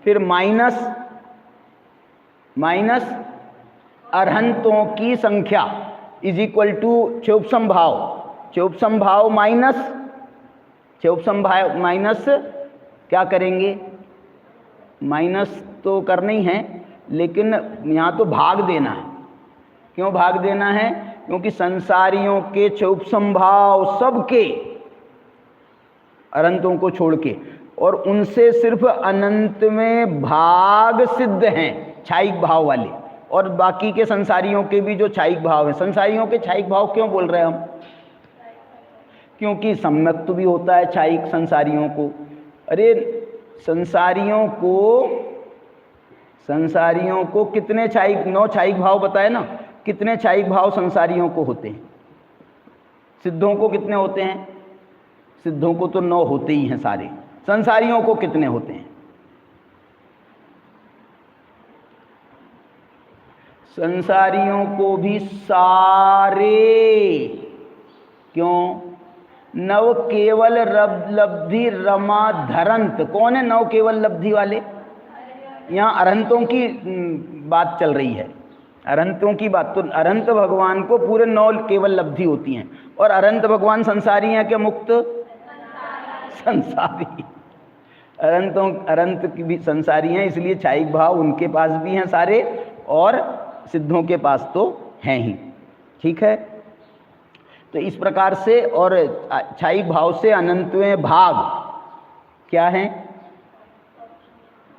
फिर माइनस अर्हंतों की संख्या इज इक्वल टू क्षोभ भाव माइनस क्या करेंगे, माइनस तो करना ही है, लेकिन यहाँ तो भाग देना है। क्यों भाग देना है? क्योंकि संसारियों के क्षोभ भाव सबके अनंतों को छोड़ के, और उनसे सिर्फ अनंत में भाग सिद्ध हैं क्षायिक भाव वाले, और बाकी के संसारियों के भी जो क्षायिक भाव हैं। संसारियों के क्षायिक भाव क्यों बोल रहे हैं हम? क्योंकि सम्यक्त भी होता है क्षायिक संसारियों को। अरे संसारियों को कितने क्षायिक, 9 क्षायिक भाव बताए ना, कितने क्षायिक भाव संसारियों को होते हैं? सिद्धों को कितने होते हैं? सिद्धों को तो 9 होते ही हैं सारे। संसारियों को कितने होते हैं? संसारियों को भी सारे, क्यों? नव केवल लब्धि रमा धरंत। कौन है नव केवल लब्धि वाले? यहाँ अरहंतों की बात चल रही है, अरहंतों की बात। तो अरहंत भगवान को पूरे 9 केवल लब्धि होती हैं, और अरहंत भगवान संसारी हैं क्या मुक्त? संसारी। अरहंत की भी संसारी हैं, इसलिए क्षायिक भाव उनके पास भी हैं सारे, और सिद्धों के पास तो हैं ही। ठीक है, तो इस प्रकार से, और क्षायिक भाव से अनंतवें भाग क्या हैं?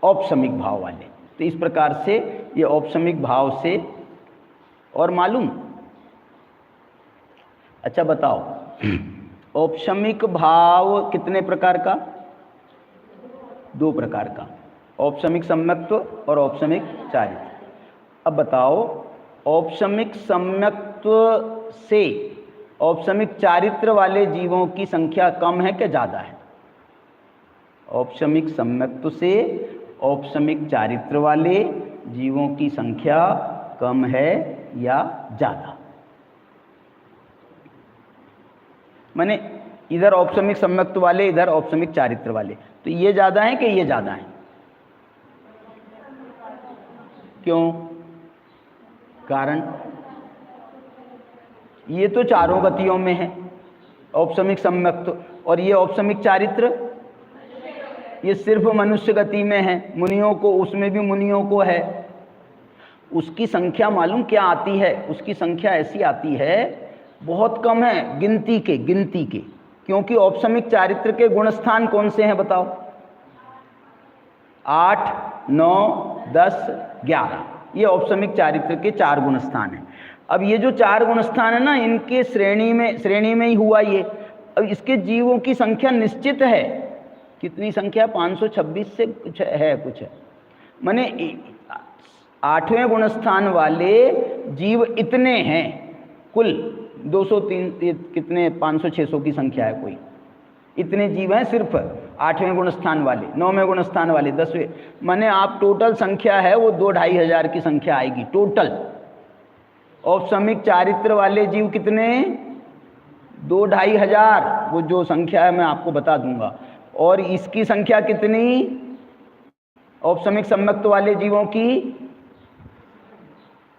औपशमिक भाव वाले। तो इस प्रकार से ये औपशमिक भाव से, और मालूम? अच्छा बताओ, औपशमिक भाव कितने प्रकार का? 2 प्रकार का, औपशमिक सम्यक्त्व और औपशमिक चारित्र। अब बताओ, औपशमिक सम्यक्त्व से औपशमिक चारित्र वाले जीवों की संख्या कम है कि ज़्यादा है? औपशमिक सम्यक्त्व से औपशमिक चारित्र वाले जीवों की संख्या कम है या ज़्यादा? माने इधर औपशमिक सम्यक्त्व वाले, इधर औपशमिक चारित्र वाले, तो ये ज़्यादा है कि ये ज़्यादा है? क्यों? कारण ये तो चारों गतियों में है औपशमिक सम्यक्त्व, और ये औपशमिक चारित्र ये सिर्फ मनुष्य गति में है। मुनियों को, उसमें भी मुनियों को है। उसकी संख्या मालूम क्या आती है? उसकी संख्या ऐसी आती है, बहुत कम है, गिनती के। क्योंकि औपशमिक चारित्र के गुणस्थान कौन से हैं बताओ? 8, 9, 10, 11, ये औपशमिक चारित्र के 4 गुणस्थान हैं। अब ये जो 4 गुणस्थान है ना, इनके श्रेणी में ही हुआ ये। अब इसके जीवों की संख्या निश्चित है। कितनी संख्या? 526 से कुछ है। माने 8वें गुणस्थान वाले जीव इतने हैं, कुल 203 कितने 500-600 की संख्या है कोई, इतने जीव हैं सिर्फ 8वें गुणस्थान वाले, 9वें गुणस्थान वाले, 10वें। माने आप टोटल संख्या है वो 2-2.5 हजार की संख्या आएगी टोटल। औपशमिक चारित्र वाले जीव कितने? 2-2.5 हजार, वो जो संख्या है मैं आपको बता दूंगा। और इसकी संख्या कितनी? औपशमिक सम्यक्त्व वाले जीवों की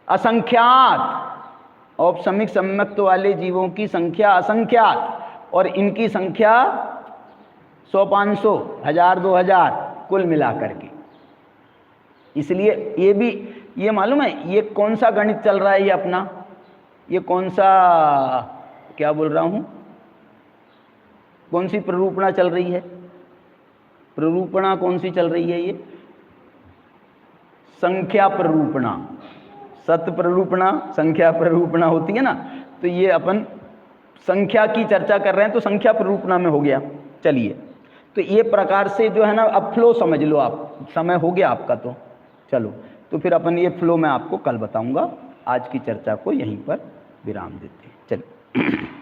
असंख्यात। औपशमिक सम्यक्त्व वाले जीवों की संख्या असंख्यात, और इनकी संख्या 100-500, 1000-2000 कुल मिलाकर के। इसलिए ये भी, ये मालूम है ये कौन सा गणित चल रहा है? ये अपना, ये कौन सा, क्या बोल रहा हूँ, कौन सी प्ररूपणा चल रही है? प्ररूपणा कौन सी चल रही है? ये संख्या प्ररूपणा। सत प्ररूपणा, संख्या प्ररूपणा होती है ना, तो ये अपन संख्या की चर्चा कर रहे हैं, तो संख्या प्ररूपणा में हो गया। चलिए, तो ये प्रकार से जो है ना, अब फ्लो समझ लो आप। समय हो गया आपका, तो चलो, तो फिर अपन ये फ्लो मैं आपको कल बताऊंगा। आज की चर्चा को यहीं पर विराम देते हैं। चलिए।